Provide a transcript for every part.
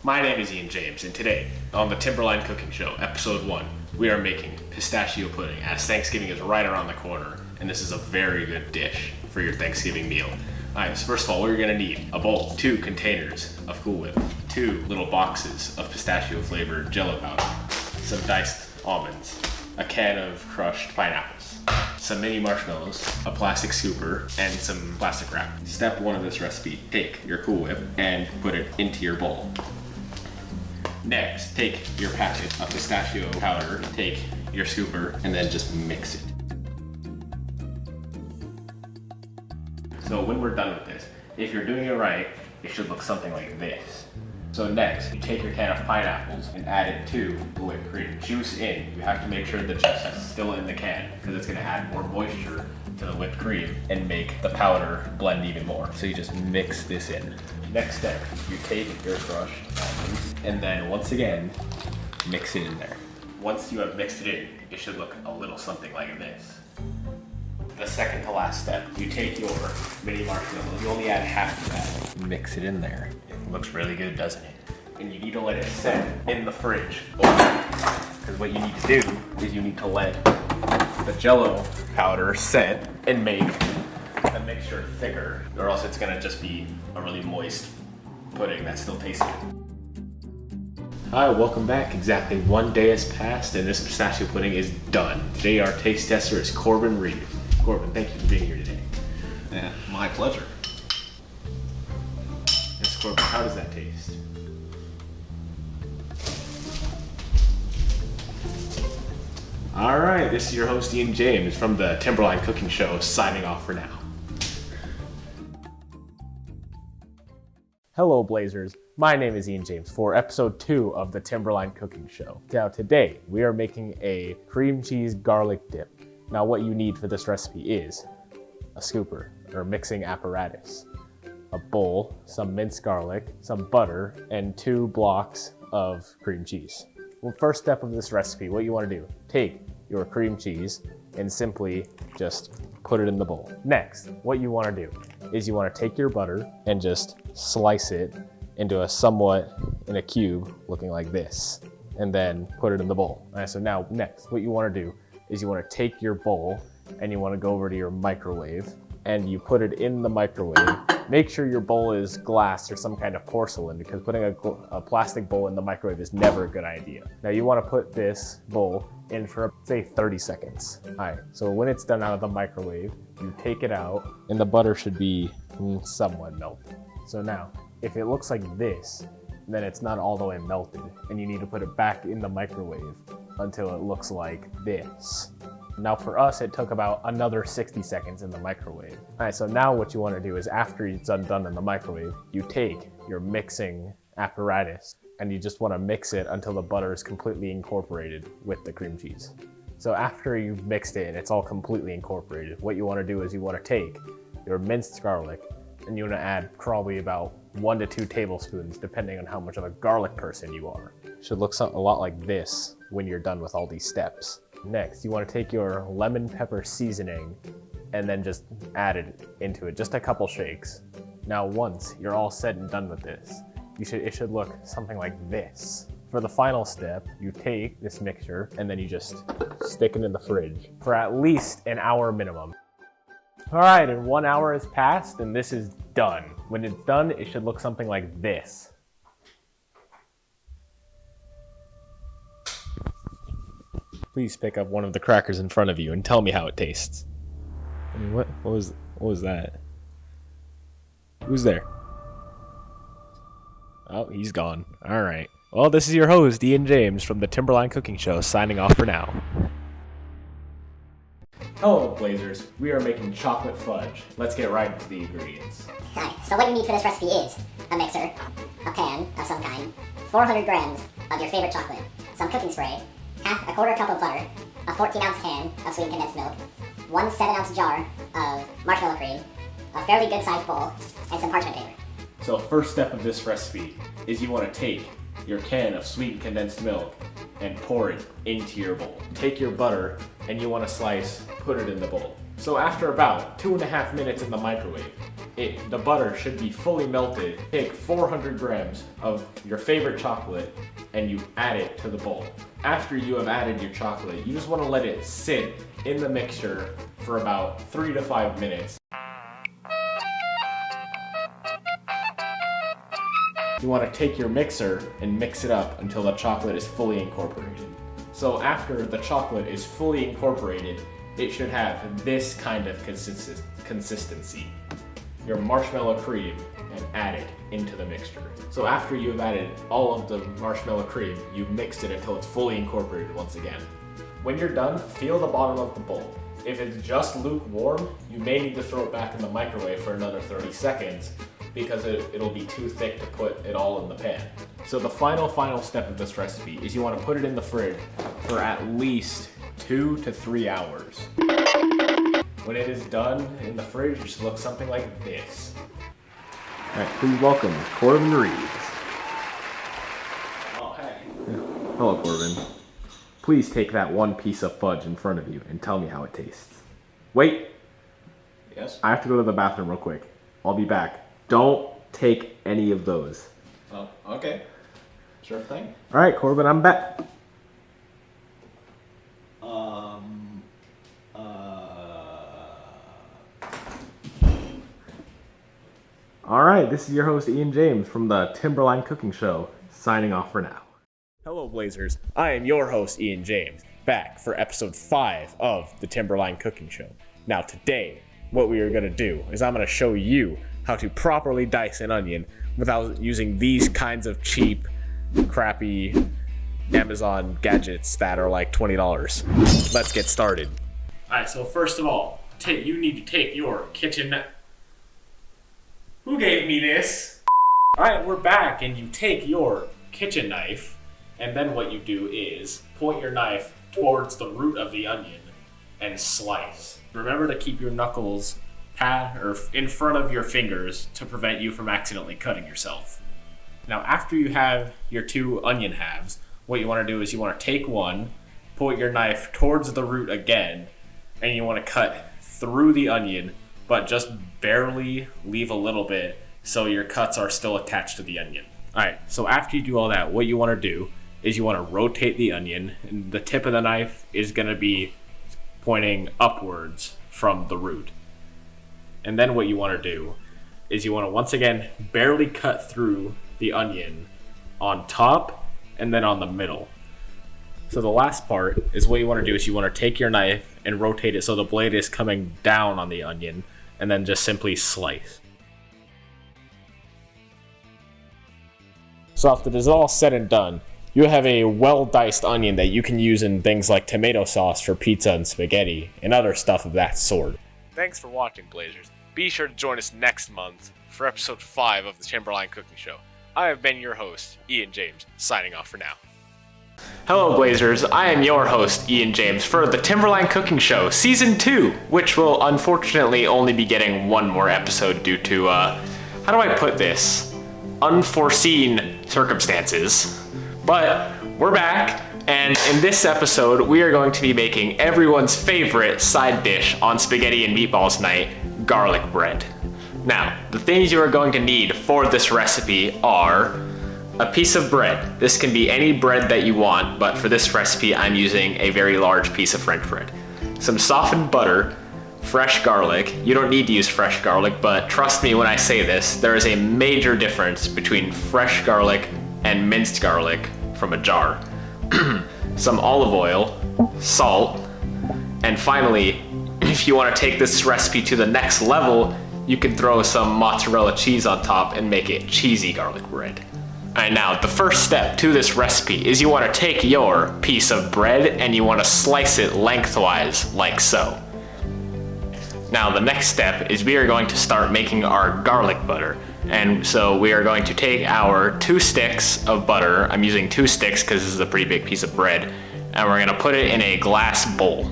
My name is Ian James, and today on the Timberline Cooking Show, Episode 1, we are making pistachio pudding as Thanksgiving is right around the corner, and this is a very good dish for your Thanksgiving meal. Alright, so first of all, what you're gonna need: a bowl, 2 containers of Cool Whip, 2 little boxes of pistachio flavored Jello powder, some diced almonds, a can of crushed pineapples, some mini marshmallows, a plastic scooper, and some plastic wrap. Step 1 of this recipe: take your Cool Whip and put it into your bowl. Next, take your packet of pistachio powder, take your scooper, and then just mix it. So when we're done with this, if you're doing it right, it should look something like this. So next, you take your can of pineapples and add it to the whipped cream. Juice in. You have to make sure the juice is still in the can because it's going to add more moisture to the whipped cream and make the powder blend even more. So you just mix this in. Next step, you take your crushed almonds and then once again, mix it in there. Once you have mixed it in, it should look a little something like this. The second to last step, you take your mini marshmallows, you only add half of that. Mix it in there. It looks really good, doesn't it? And you need to let it set in the fridge. Because what you need to do is you need to let the Jello powder set and make the mixture thicker, or else it's gonna just be a really moist pudding that still tastes good. Hi, welcome back. Exactly 1 day has passed and this pistachio pudding is done. Today our taste tester is Corbin Reed. Corbin, thank you for being here today. Yeah, my pleasure. Yes, Corbin, how does that taste? All right, this is your host Ian James from the Timberline Cooking Show, signing off for now. Hello, Blazers. My name is Ian James for episode 2 of the Timberline Cooking Show. Now, today we are making a cream cheese garlic dip. Now, what you need for this recipe is a scooper or mixing apparatus, a bowl, some minced garlic, some butter, and 2 blocks of cream cheese. Well, first step of this recipe, what you want to do: take your cream cheese and simply just put it in the bowl. Next, what you want to do is you want to take your butter and just slice it into in a cube looking like this, and then put it in the bowl. All right, so now next, what you want to do is you want to take your bowl and you want to go over to your microwave and you put it in the microwave. Make sure your bowl is glass or some kind of porcelain, because putting a plastic bowl in the microwave is never a good idea. Now you want to put this bowl in for say 30 seconds. All right, so when it's done out of the microwave, you take it out and the butter should be somewhat melted. So now, if it looks like this, then it's not all the way melted and you need to put it back in the microwave until it looks like this. Now for us, it took about another 60 seconds in the microwave. All right, so now what you want to do is after it's done in the microwave, you take your mixing apparatus and you just want to mix it until the butter is completely incorporated with the cream cheese. So after you've mixed it and it's all completely incorporated, what you want to do is you want to take your minced garlic and you want to add probably about 1 to 2 tablespoons, depending on how much of a garlic person you are. It should look a lot like this when you're done with all these steps. Next, you want to take your lemon pepper seasoning and then just add it into it, just a couple shakes. Now once you're all set and done with this, it should look something like this. For the final step, you take this mixture and then you just stick it in the fridge for at least an hour minimum. All right, and 1 hour has passed and this is done. When it's done, it should look something like this. Please pick up one of the crackers in front of you and tell me how it tastes. I mean, what was that? Who's there? Oh, he's gone. All right. Well, this is your host, Ian James, from the Timberline Cooking Show, signing off for now. Hello, Blazers. We are making chocolate fudge. Let's get right into the ingredients. Alright, so what you need for this recipe is a mixer, a pan of some kind, 400 grams of your favorite chocolate, some cooking spray, a quarter cup of butter, a 14-ounce can of sweetened condensed milk, 1 7-ounce jar of marshmallow cream, a fairly good-sized bowl, and some parchment paper. So first step of this recipe is you want to take your can of sweetened condensed milk and pour it into your bowl. Take your butter and you want to put it in the bowl. So after about 2.5 minutes in the microwave, the butter should be fully melted. Take 400 grams of your favorite chocolate and you add it to the bowl. After you have added your chocolate, you just want to let it sit in the mixture for about 3 to 5 minutes. You want to take your mixer and mix it up until the chocolate is fully incorporated. So after the chocolate is fully incorporated, it should have this kind of consistency. Your marshmallow cream and add it into the mixture. So after you have added all of the marshmallow cream, you mixed it until it's fully incorporated once again. When you're done, feel the bottom of the bowl. If it's just lukewarm, you may need to throw it back in the microwave for another 30 seconds because it'll be too thick to put it all in the pan. So the final step of this recipe is you want to put it in the fridge for at least 2 to 3 hours. When it is done in the fridge, it should look something like this. All right, please welcome Corbin Reeves. Oh, hey. Hello, Corbin. Please take that one piece of fudge in front of you and tell me how it tastes. Wait, Yes? I have to go to the bathroom real quick. I'll be back. Don't take any of those. Oh, okay. Sure thing. All right, Corbin, I'm back. All right, this is your host, Ian James, from the Timberline Cooking Show, signing off for now. Hello, Blazers. I am your host, Ian James, back for episode 5 of the Timberline Cooking Show. Now, today, what we are going to do is I'm going to show you how to properly dice an onion without using these kinds of cheap, crappy Amazon gadgets that are like $20. Let's get started. All right, so first of all, you need to take your kitchen... Who gave me this? All right, we're back, and you take your kitchen knife, and then what you do is point your knife towards the root of the onion and slice. Remember to keep your knuckles in front of your fingers to prevent you from accidentally cutting yourself. Now, after you have your 2 onion halves, what you want to do is you want to take one, point your knife towards the root again, and you want to cut through the onion, but just barely leave a little bit so your cuts are still attached to the onion. Alright, so after you do all that, what you want to do is you want to rotate the onion, and the tip of the knife is going to be pointing upwards from the root. And then what you want to do is you want to once again barely cut through the onion on top and then on the middle. So the last part is what you want to do is you want to take your knife and rotate it so the blade is coming down on the onion, and then just simply slice. So after this is all said and done, you have a well-diced onion that you can use in things like tomato sauce for pizza and spaghetti and other stuff of that sort. Thanks for watching, Blazers. Be sure to join us next month for episode 5 of the Timberline Cooking Show. I have been your host, Ian James, signing off for now. Hello, Blazers. I am your host, Ian James, for the Timberline Cooking Show, Season 2, which will unfortunately only be getting one more episode due to, how do I put this? Unforeseen circumstances. But we're back, and in this episode, we are going to be making everyone's favorite side dish on spaghetti and meatballs night, garlic bread. Now, the things you are going to need for this recipe are a piece of bread. This can be any bread that you want, but for this recipe, I'm using a very large piece of French bread. Some softened butter, fresh garlic. You don't need to use fresh garlic, but trust me when I say this, there is a major difference between fresh garlic and minced garlic from a jar. Some olive oil, salt, and finally, if you want to take this recipe to the next level, you can throw some mozzarella cheese on top and make it cheesy garlic bread. Alright, now the first step to this recipe is you want to take your piece of bread and you want to slice it lengthwise like so. Now the next step is we are going to start making our garlic butter. And so we are going to take our 2 sticks of butter. I'm using 2 sticks because this is a pretty big piece of bread. And we're going to put it in a glass bowl.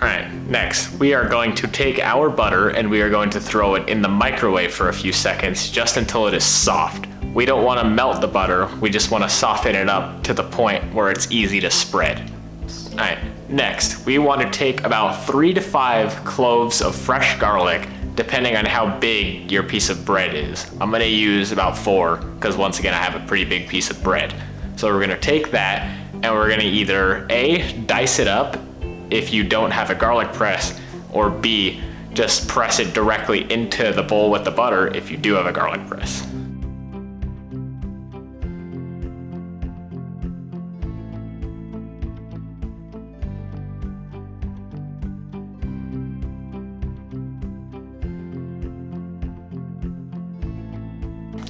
Alright, next we are going to take our butter and we are going to throw it in the microwave for a few seconds just until it is soft. We don't want to melt the butter, we just want to soften it up to the point where it's easy to spread. Alright, next we want to take about 3 to 5 cloves of fresh garlic depending on how big your piece of bread is. I'm gonna use about 4, because once again, I have a pretty big piece of bread. So we're gonna take that, and we're gonna either A, dice it up if you don't have a garlic press, or B, just press it directly into the bowl with the butter if you do have a garlic press.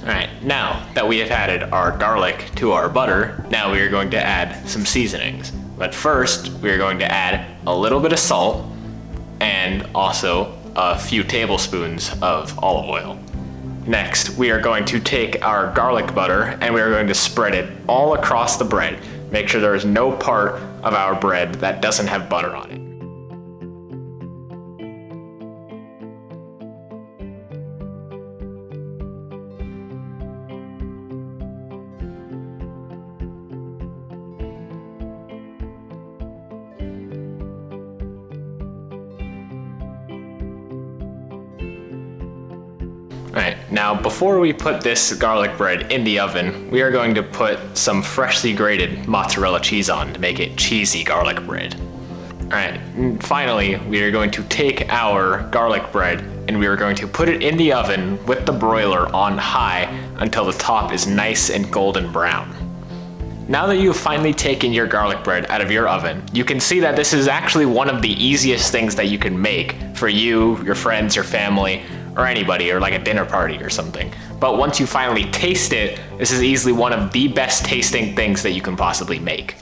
Alright, now that we have added our garlic to our butter, now we are going to add some seasonings. But first, we are going to add a little bit of salt and also a few tablespoons of olive oil. Next, we are going to take our garlic butter and we are going to spread it all across the bread. Make sure there is no part of our bread that doesn't have butter on it. Alright, now before we put this garlic bread in the oven, we are going to put some freshly grated mozzarella cheese on to make it cheesy garlic bread. Alright, and finally, we are going to take our garlic bread and we are going to put it in the oven with the broiler on high until the top is nice and golden brown. Now that you have finally taken your garlic bread out of your oven, you can see that this is actually one of the easiest things that you can make for you, your friends, your family, or anybody, or like a dinner party or something. But once you finally taste it, this is easily one of the best tasting things that you can possibly make.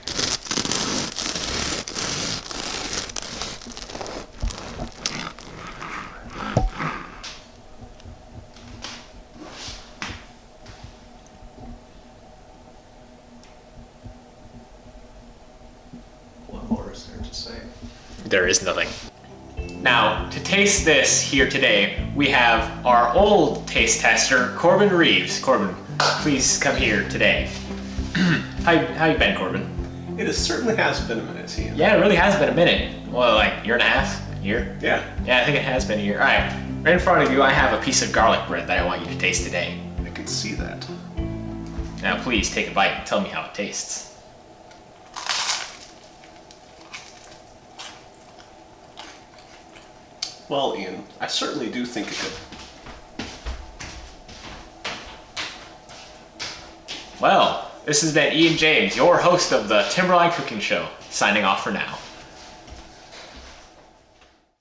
What more is there to say? There is nothing. Now, to taste this here today, we have our old taste tester, Corbin Reeves. Corbin, please come here today. How you been, Corbin? It certainly has been a minute, Ian. Yeah, it really has been a minute. Well, like year and a half? Year? Yeah, Yeah, I think it has been a year. All right, right in front of you, I have a piece of garlic bread that I want you to taste today. I can see that. Now, please take a bite and tell me how it tastes. Well, Ian, I certainly do think it could. Well, this has been Ian James, your host of the Timberline Cooking Show, signing off for now.